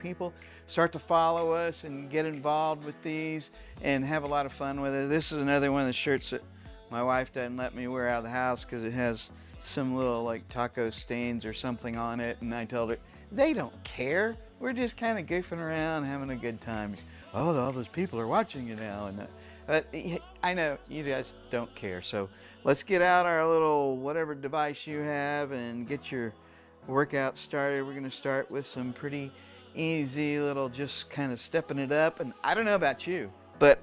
people start to follow us and get involved with these and have a lot of fun with it. This is another one of the shirts that my wife doesn't let me wear out of the house because it has some little like taco stains or something on it, and I told her they don't care. We're just kind of goofing around, having a good time. Oh, all those people are watching you now, and but I know you guys don't care. So let's get out our little whatever device you have and get your workout started. We're gonna start with some pretty easy little, just kind of stepping it up. And I don't know about you, but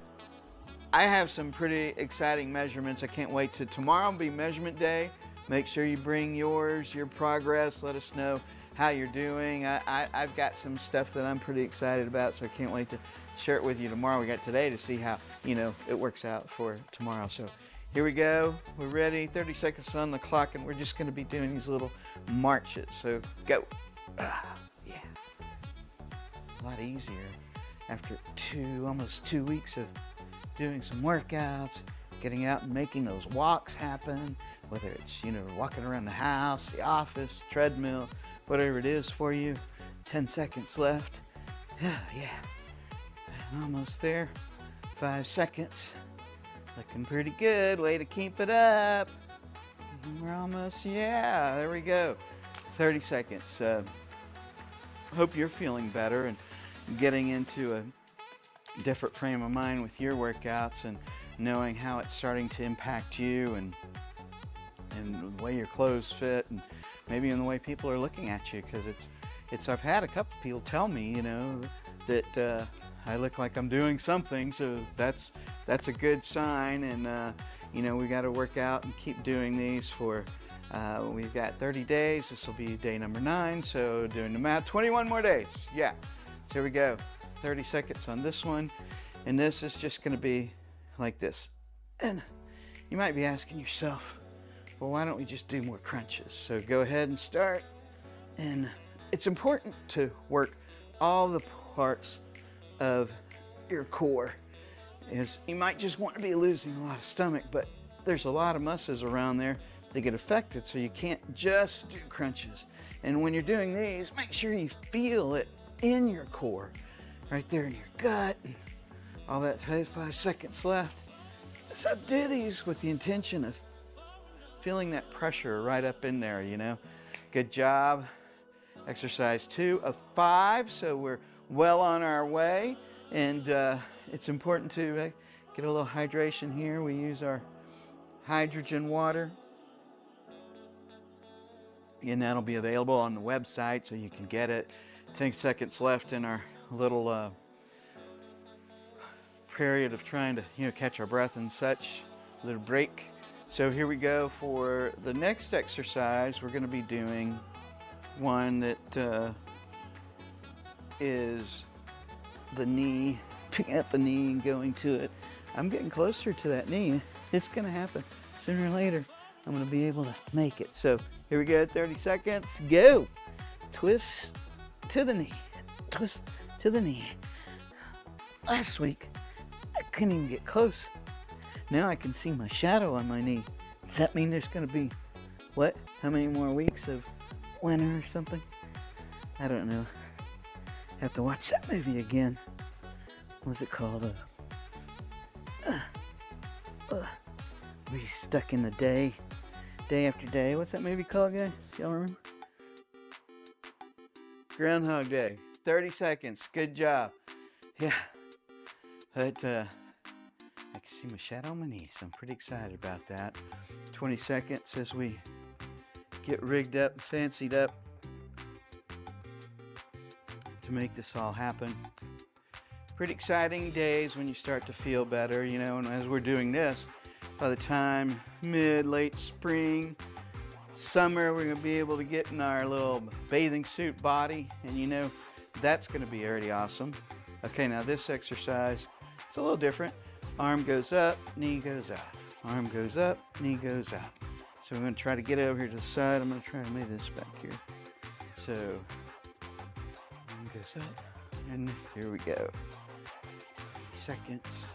I have some pretty exciting measurements. I can't wait to tomorrow will be measurement day. Make sure you bring yours, your progress. Let us know how you're doing. I've got some stuff that I'm pretty excited about, so I can't wait to share it with you tomorrow. We got today to see how, it works out for tomorrow. So here we go. We're ready. 30 seconds on the clock, and we're just going to be doing these little marches. So go. Yeah. A lot easier after almost 2 weeks of doing some workouts, getting out and making those walks happen, whether it's, walking around the house, the office, treadmill, whatever it is for you. 10 seconds left. Yeah. Almost there. 5 seconds. Looking pretty good. Way to keep it up. We're almost, there we go. 30 seconds. Hope you're feeling better and getting into a different frame of mind with your workouts and knowing how it's starting to impact you and the way your clothes fit and maybe in the way people are looking at you, because I've had a couple people tell me, that I look like I'm doing something, so that's a good sign. And we got to work out and keep doing these for we've got 30 days. This will be day number 9, so doing the math, 21 more days. Yeah, so here we go. 30 seconds on this one, and this is just going to be like this. And you might be asking yourself, well, why don't we just do more crunches? So go ahead and start. And it's important to work all the parts of your core. You might just want to be losing a lot of stomach, but there's a lot of muscles around there that get affected, so you can't just do crunches. And when you're doing these, make sure you feel it in your core, right there in your gut, and all that. 5 seconds left. So do these with the intention of feeling that pressure right up in there, Good job. Exercise 2 of 5, so we're well on our way. And it's important to get a little hydration here. We use our hydrogen water, and that'll be available on the website so you can get it. 10 seconds left in our little period of trying to catch our breath and such. A little break. So here we go for the next exercise. We're going to be doing one that is the knee, picking up the knee and going to it. I'm getting closer to that knee. It's going to happen sooner or later. I'm going to be able to make it. So here we go. 30 seconds. Go. Twist to the knee. Twist to the knee. Last week, I couldn't even get close. Now I can see my shadow on my knee. Does that mean there's going to be, what? How many more weeks of winter or something? I don't know. Have to watch that movie again. What's it called? We stuck in the day after day. What's that movie called, guys? Y'all remember? Groundhog Day. 30 seconds. Good job. Yeah. But I can see my shadow on my knee, so I'm pretty excited about that. 20 seconds as we get rigged up, fancied up to make this all happen. Pretty exciting days when you start to feel better, and as we're doing this, by the time late spring, summer, we're going to be able to get in our little bathing suit body, and that's going to be already awesome. Okay, now this exercise, it's a little different. Arm goes up, knee goes out. Arm goes up, knee goes out. So we're going to try to get over here to the side. I'm going to try to move this back here. So arm goes up, and here we go. Seconds.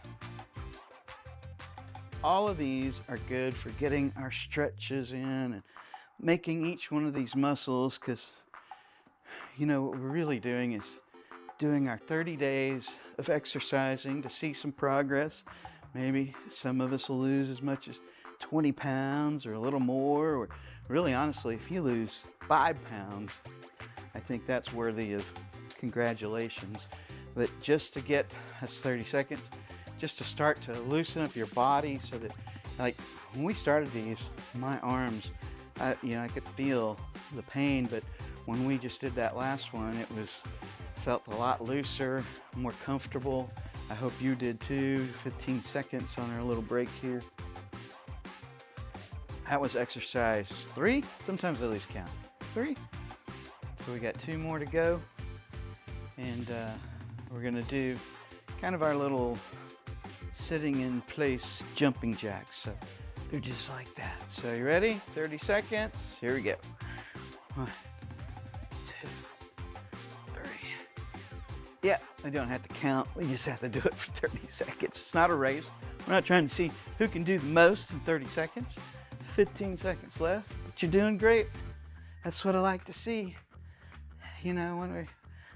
All of these are good for getting our stretches in and making each one of these muscles, because what we're really doing is doing our 30 days of exercising to see some progress. Maybe some of us will lose as much as 20 pounds or a little more, or really honestly, if you lose 5 pounds, I think that's worthy of congratulations. But just to get, that's 30 seconds, just to start to loosen up your body so that, like when we started these, my arms, I could feel the pain, but when we just did that last one, it felt a lot looser, more comfortable. I hope you did too. 15 seconds on our little break here. That was exercise 3. Sometimes I lose count. 3. So we got 2 more to go. And we're gonna do kind of our little sitting in place jumping jacks. So they're just like that. So you ready? 30 seconds. Here we go. 1, 2, 3. Yeah, we don't have to count. We just have to do it for 30 seconds. It's not a race. We're not trying to see who can do the most in 30 seconds. 15 seconds left, but you're doing great. That's what I like to see. You know,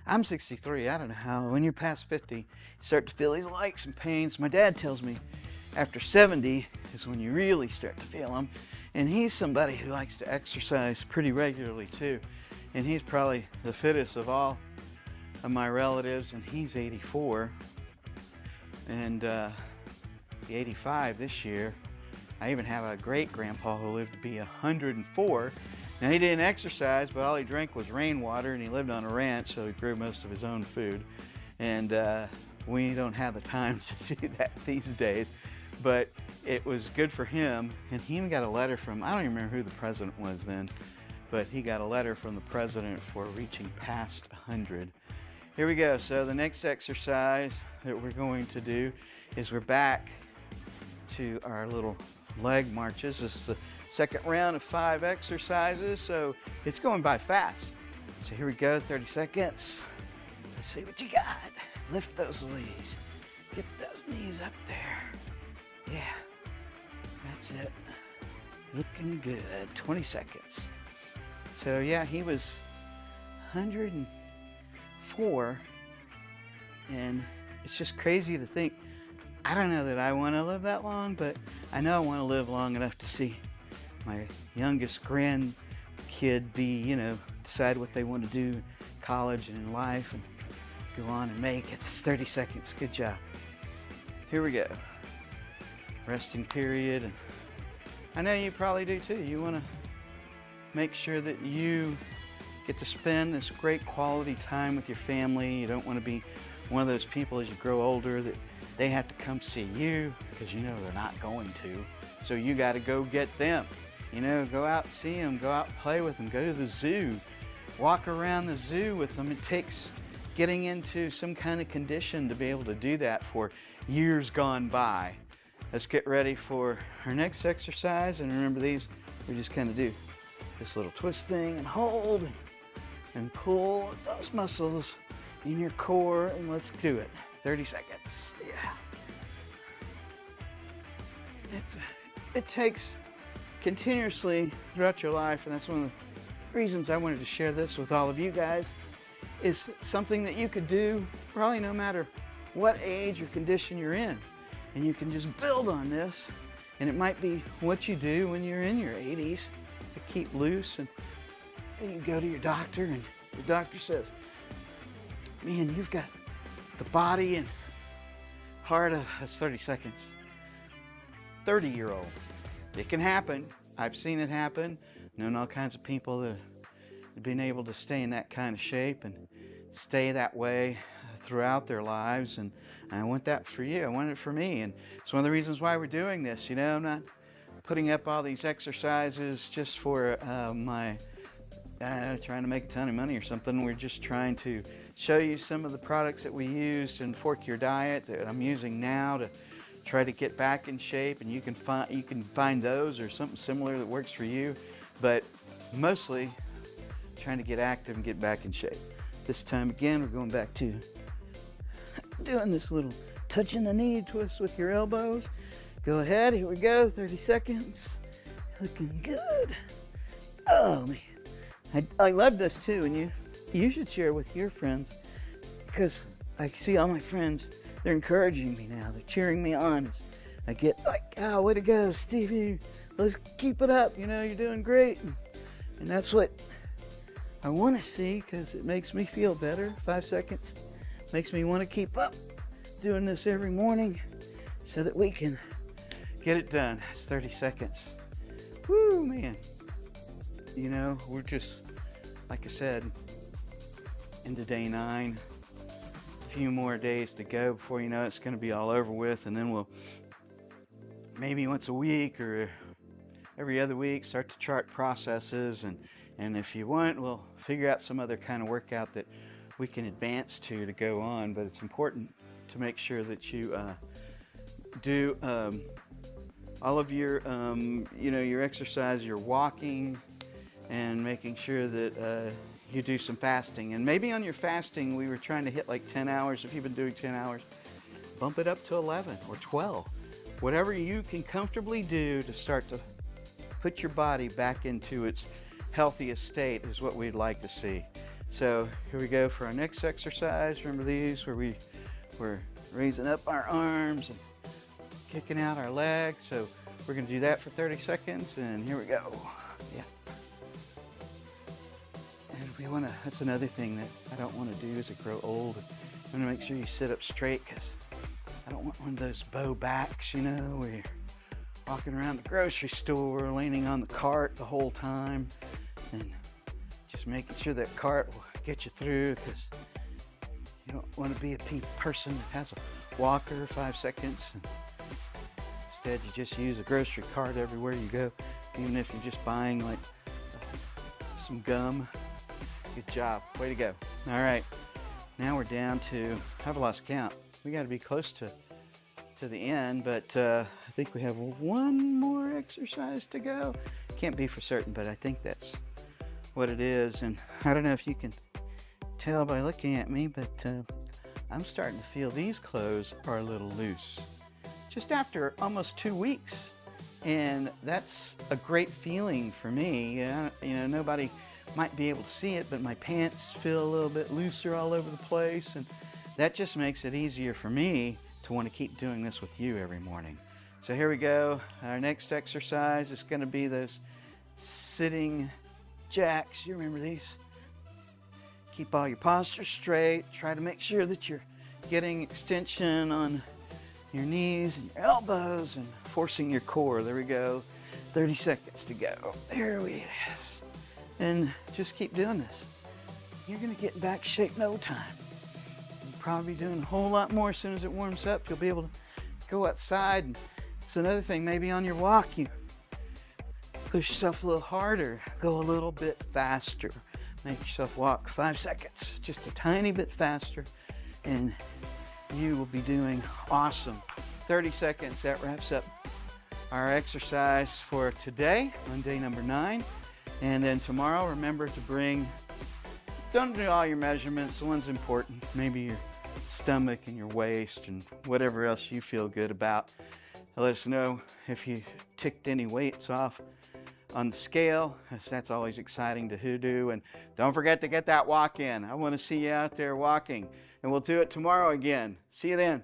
I'm 63, I don't know how. When you're past 50, you start to feel these aches and pains. My dad tells me after 70 is when you really start to feel them. And he's somebody who likes to exercise pretty regularly too. And he's probably the fittest of all of my relatives, and he's 84. And 85 this year. I even have a great grandpa who lived to be 104. Now he didn't exercise, but all he drank was rainwater, and he lived on a ranch, so he grew most of his own food. And we don't have the time to do that these days, but it was good for him. And he even got a letter from, I don't even remember who the president was then, but he got a letter from the president for reaching past 100. Here we go. So the next exercise that we're going to do is we're back to our little leg marches. This is the second round of 5 exercises, so it's going by fast. So here we go, 30 seconds. Let's see what you got. Lift those knees. Get those knees up there. Yeah, that's it. Looking good. 20 seconds. So yeah, he was 104, and it's just crazy to think. I don't know that I want to live that long, but I know I want to live long enough to see my youngest grandkid decide what they want to do in college and in life and go on and make it. It's 30 seconds. Good job. Here we go. Resting period. And I know you probably do too. You want to make sure that you get to spend this great quality time with your family. You don't want to be one of those people as you grow older that they have to come see you because you know they're not going to. So you got to go get them. You know, go out and see them, go out and play with them, go to the zoo, walk around the zoo with them. It takes getting into some kind of condition to be able to do that for years gone by. Let's get ready for our next exercise. And remember these, we just kind of do this little twist thing and hold and pull at those muscles in your core, and let's do it. 30 seconds. Yeah. It takes continuously throughout your life, and that's one of the reasons I wanted to share this with all of you guys, is something that you could do probably no matter what age or condition you're in. And you can just build on this, and it might be what you do when you're in your 80s to keep loose. And you go to your doctor, and your doctor says, man, you've got the body and heart of, that's 30 seconds, 30-year-old. It can happen. I've seen it happen. Known all kinds of people that have been able to stay in that kind of shape and stay that way throughout their lives. And I want that for you. I want it for me. And it's one of the reasons why we're doing this. You know, I'm not putting up all these exercises just for trying to make a ton of money or something. We're just trying to show you some of the products that we used in Fork Your Diet that I'm using now to try to get back in shape, and you can find those or something similar that works for you, but mostly trying to get active and get back in shape. This time again, we're going back to doing this little touching the knee twist with your elbows. Go ahead, here we go, 30 seconds. Looking good. Oh man, I love this too, and you should share with your friends, because I see all my friends, they're encouraging me now. They're cheering me on. I get like, oh, way to go, Stevie. Let's keep it up. You know, you're doing great. And that's what I want to see, because it makes me feel better. 5 seconds makes me want to keep up doing this every morning so that we can get it done. It's 30 seconds. Woo, man. You know, we're just, like I said, into day 9. A few more days to go before you know it's going to be all over with, and then we'll maybe once a week or every other week start to chart processes, and if you want, we'll figure out some other kind of workout that we can advance to go on. But it's important to make sure that you do all of your you know, your exercise, your walking, and making sure that you do some fasting. And maybe on your fasting, we were trying to hit like 10 hours. If you've been doing 10 hours, bump it up to 11 or 12. Whatever you can comfortably do to start to put your body back into its healthiest state is what we'd like to see. So here we go for our next exercise. Remember these, where we're raising up our arms and kicking out our legs. So we're going to do that for 30 seconds, and here we go. Yeah. And we want to, that's another thing that I don't want to do as I grow old. I want to make sure you sit up straight, because I don't want one of those bow backs, you know, where you're walking around the grocery store, leaning on the cart the whole time, and just making sure that cart will get you through, because you don't want to be a person that has a walker. 5 seconds. Instead, you just use a grocery cart everywhere you go, even if you're just buying like some gum. Good job. Way to go. All right. Now we're down to, I've lost count. We got to be close to the end, but I think we have one more exercise to go. Can't be for certain, but I think that's what it is. And I don't know if you can tell by looking at me, but I'm starting to feel these clothes are a little loose. Just after almost 2 weeks. And that's a great feeling for me. You know, nobody might be able to see it, but my pants feel a little bit looser all over the place, and that just makes it easier for me to want to keep doing this with you every morning. So here we go. Our next exercise is going to be those sitting jacks. You remember these? Keep all your posture straight. Try to make sure that you're getting extension on your knees and your elbows and forcing your core. There we go. 30 seconds to go. There we is. And just keep doing this. You're going to get in back shape no time. You'll probably be doing a whole lot more as soon as it warms up. You'll be able to go outside. And it's another thing, maybe on your walk, you push yourself a little harder, go a little bit faster. Make yourself walk 5 seconds, just a tiny bit faster, and you will be doing awesome. 30 seconds, that wraps up our exercise for today, on day number 9. And then tomorrow, remember to don't do all your measurements. The one's important, maybe your stomach and your waist and whatever else you feel good about. Let us know if you ticked any weights off on the scale. That's always exciting to do. And don't forget to get that walk in. I want to see you out there walking. And we'll do it tomorrow again. See you then.